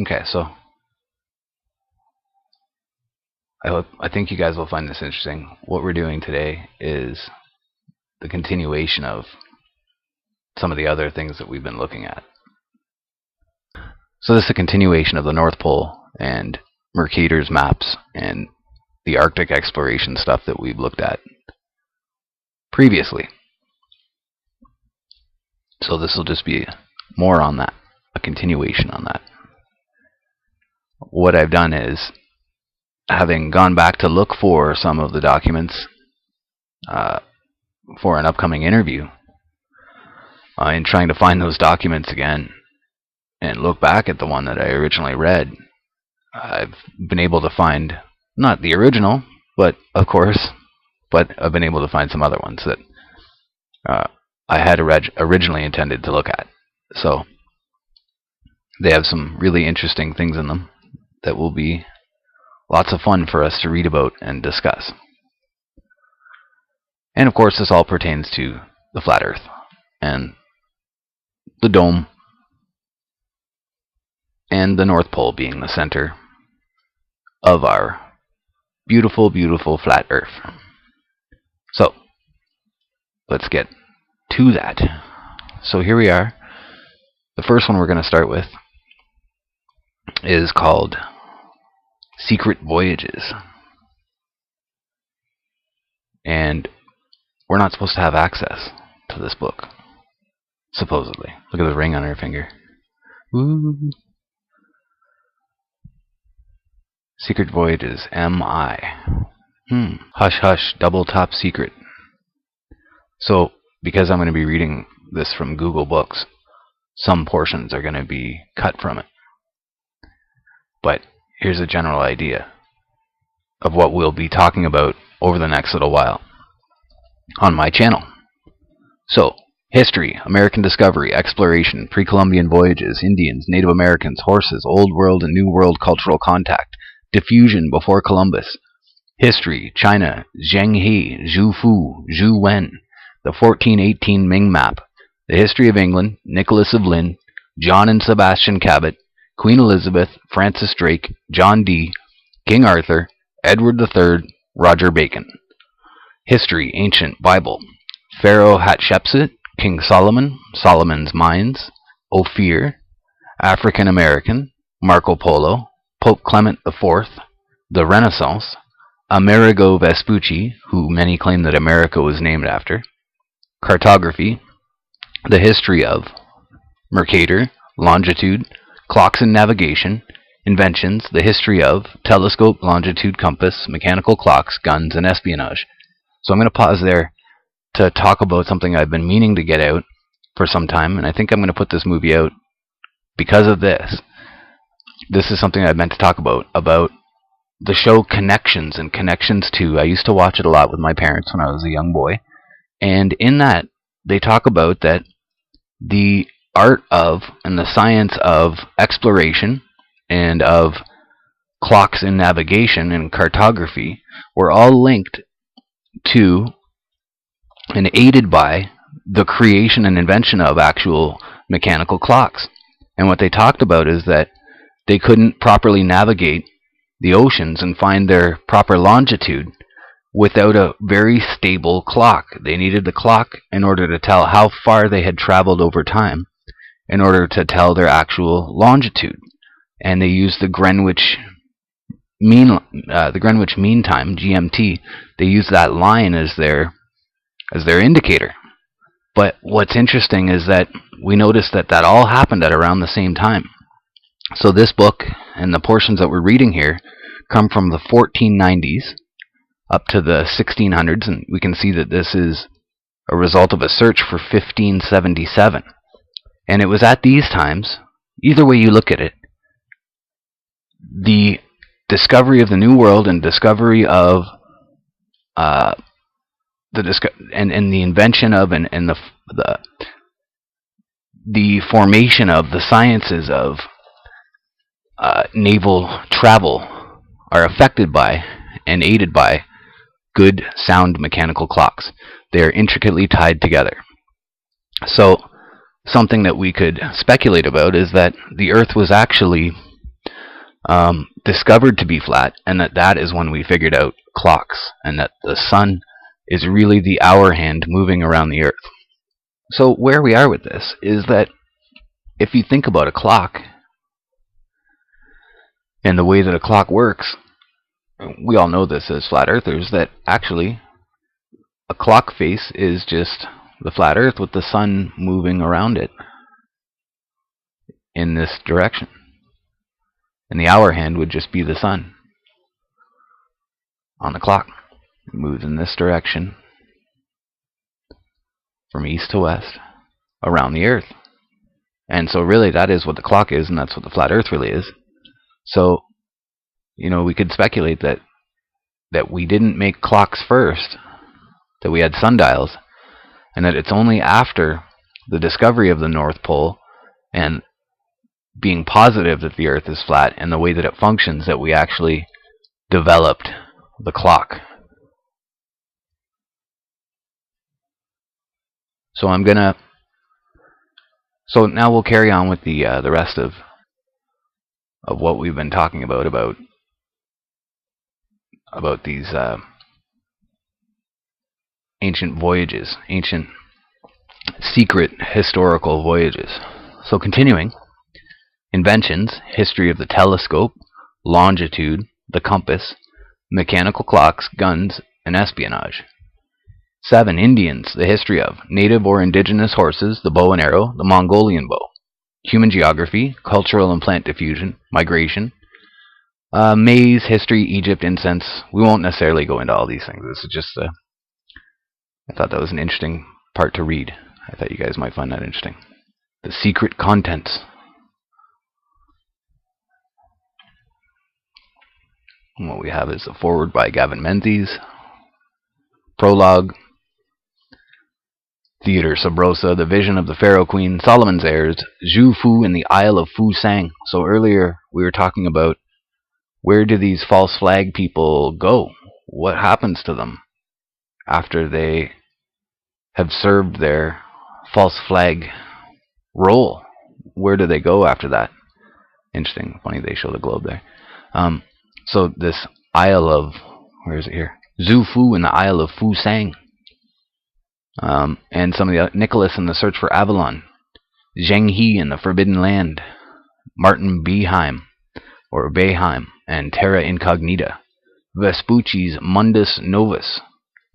Okay, so I think you guys will find this interesting. What we're doing today is the continuation of some of the other things that we've been looking at. So this is a continuation of the North Pole and Mercator's maps and the Arctic exploration stuff that we've looked at previously. So this will just be more on that, a continuation on that. What I've done is, having gone back to look for some of the documents for an upcoming interview, in trying to find those documents again and look back at the one that I originally read, I've been able to find, not the original, but of course, but I've been able to find some other ones that I had originally intended to look at. So they have some really interesting things in them that will be lots of fun for us to read about and discuss. And of course, this all pertains to the flat Earth and the dome and the North Pole being the center of our beautiful, beautiful flat Earth. So let's get to that. So here we are. The first one we're going to start with is called Secret Voyages. And we're not supposed to have access to this book, supposedly. Look at the ring on her finger. Ooh. Secret Voyages, M.I. Hush Hush, double top secret. So, because I'm going to be reading this from Google Books, some portions are going to be cut from it. But here's a general idea of what we'll be talking about over the next little while on my channel. So, history, American discovery, exploration, pre-Columbian voyages, Indians, Native Americans, horses, Old World and New World cultural contact, diffusion before Columbus, history, China, Zheng He, Zhu Fu, Zhu Wen, the 1418 Ming map, the history of England, Nicholas of Lynn, John and Sebastian Cabot, Queen Elizabeth, Francis Drake, John Dee, King Arthur, Edward III, Roger Bacon. History, ancient Bible, Pharaoh Hatshepsut, King Solomon, Solomon's Mines, Ophir, African American, Marco Polo, Pope Clement IV, the Renaissance, Amerigo Vespucci, who many claim that America was named after, cartography, the history of, Mercator, longitude, clocks and navigation, inventions, the history of, telescope, longitude, compass, mechanical clocks, guns, and espionage. So I'm going to pause there to talk about something I've been meaning to get out for some time, and I think I'm going to put this movie out because of this. This is something I meant to talk about the show Connections and Connections 2. I used to watch it a lot with my parents when I was a young boy, and in that they talk about that the art of and the science of exploration and of clocks and navigation and cartography were all linked to and aided by the creation and invention of actual mechanical clocks. And what they talked about is that they couldn't properly navigate the oceans and find their proper longitude without a very stable clock. They needed the clock in order to tell how far they had traveled over time, in order to tell their actual longitude. And they used the Greenwich Mean Time, GMT. They used that line as their indicator. But what's interesting is that we noticed that all happened at around the same time. So this book and the portions that we're reading here come from the 1490s up to the 1600s, and we can see that this is a result of a search for 1577. And it was at these times, either way you look at it, the discovery of the New World and discovery of and the invention of and the formation of the sciences of naval travel are affected by and aided by good, sound mechanical clocks. They are intricately tied together. So, something that we could speculate about is that the Earth was actually discovered to be flat, and that is when we figured out clocks, and that the sun is really the hour hand moving around the earth. So where we are with this is that if you think about a clock and the way that a clock works, we all know this as flat earthers, that actually a clock face is just the flat earth with the sun moving around it in this direction. And the hour hand would just be the sun on the clock. It moves in this direction from east to west around the earth. And so really that is what the clock is, and that's what the flat earth really is. So, we could speculate that we didn't make clocks first, that we had sundials, and that it's only after the discovery of the North Pole and being positive that the earth is flat and the way that it functions that we actually developed the clock. So now we'll carry on with the rest of what we've been talking about these ancient voyages, ancient secret historical voyages. So continuing, inventions, history of the telescope, longitude, the compass, mechanical clocks, guns, and espionage. 7. Indians, the history of native or indigenous horses, the bow and arrow, the Mongolian bow. Human geography, cultural and plant diffusion, migration, maize, history, Egypt, incense. We won't necessarily go into all these things. This is just I thought that was an interesting part to read. I thought you guys might find that interesting. The secret contents. And what we have is a foreword by Gavin Menzies, prologue, Theodore Sabrosa, The Vision of the Pharaoh Queen, Solomon's Heirs, Zhu Fu in the Isle of Fu Sang. So earlier we were talking about where do these false flag people go? What happens to them after they have served their false flag role? Where do they go after that? Interesting. Funny they show the globe there. So this Isle of, where is it here? Zhu Fu in the Isle of Fu Sang. And some of the Nicholas in the Search for Avalon, Zheng He in the Forbidden Land, Martin Beheim, or Beheim, and Terra Incognita, Vespucci's Mundus Novus,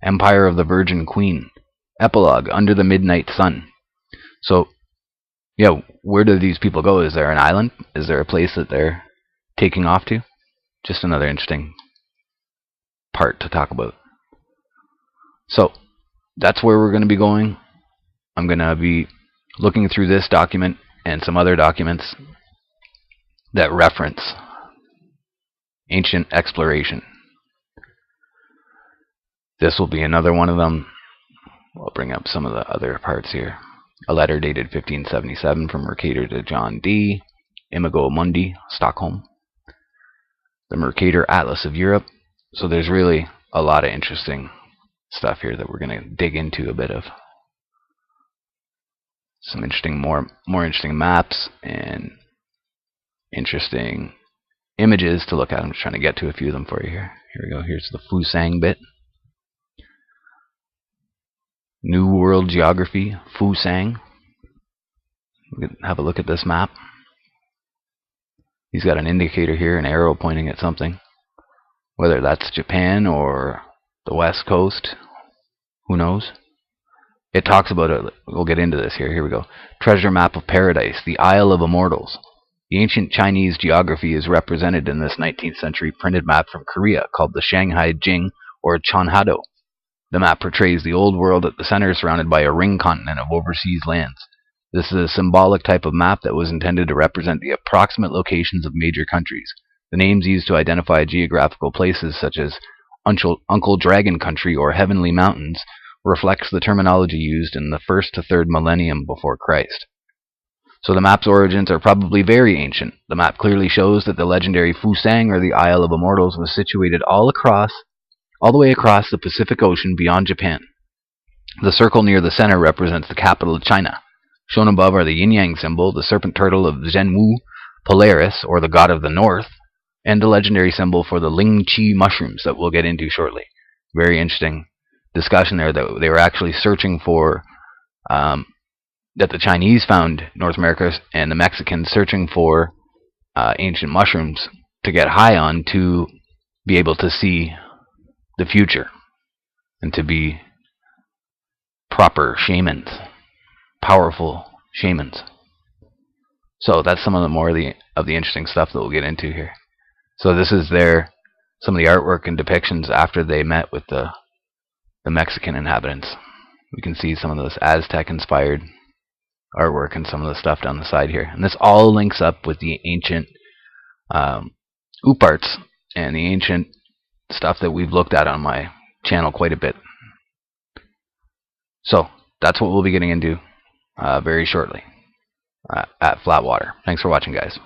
Empire of the Virgin Queen, Epilogue, Under the Midnight Sun. So, yeah, where do these people go? Is there an island? Is there a place that they're taking off to? Just another interesting part to talk about. So, that's where we're going to be going. I'm going to be looking through this document and some other documents that reference ancient exploration. This will be another one of them. I'll bring up some of the other parts here. A letter dated 1577 from Mercator to John Dee, Imago Mundi, Stockholm. The Mercator Atlas of Europe. So there's really a lot of interesting stuff here that we're going to dig into a bit of. Some interesting, more interesting maps and interesting images to look at. I'm just trying to get to a few of them for you here. Here we go. Here's the Fu Sang bit. New World Geography, Fu Sang. We can have a look at this map. He's got an indicator here, an arrow pointing at something. Whether that's Japan or the West Coast, who knows? It talks about it. We'll get into this here. Here we go. Treasure map of paradise, the Isle of Immortals. The ancient Chinese geography is represented in this 19th century printed map from Korea called the Shanghai Jing or Chonhado. The map portrays the old world at the center surrounded by a ring continent of overseas lands. This is a symbolic type of map that was intended to represent the approximate locations of major countries. The names used to identify geographical places such as Uncle Dragon Country or Heavenly Mountains reflects the terminology used in the 1st to 3rd millennium before Christ. So the map's origins are probably very ancient. The map clearly shows that the legendary Fu Sang, or the Isle of Immortals, was situated all the way across the Pacific Ocean beyond Japan. The circle near the center represents the capital of China. Shown above are the yin-yang symbol, the serpent turtle of Zhenwu, Polaris, or the god of the north, and the legendary symbol for the Ling Chi mushrooms that we'll get into shortly. Very interesting discussion there that they were actually searching for, that the Chinese found North America and the Mexicans searching for ancient mushrooms to get high on to be able to see the future and to be proper shamans, powerful shamans. So that's some of the more of the interesting stuff that we'll get into here. So this is some of the artwork and depictions after they met with the Mexican inhabitants. We can see some of this Aztec-inspired artwork and some of the stuff down the side here. And this all links up with the ancient OOP-Arts and the ancient stuff that we've looked at on my channel quite a bit. So that's what we'll be getting into very shortly at Flatwater. Thanks for watching, guys.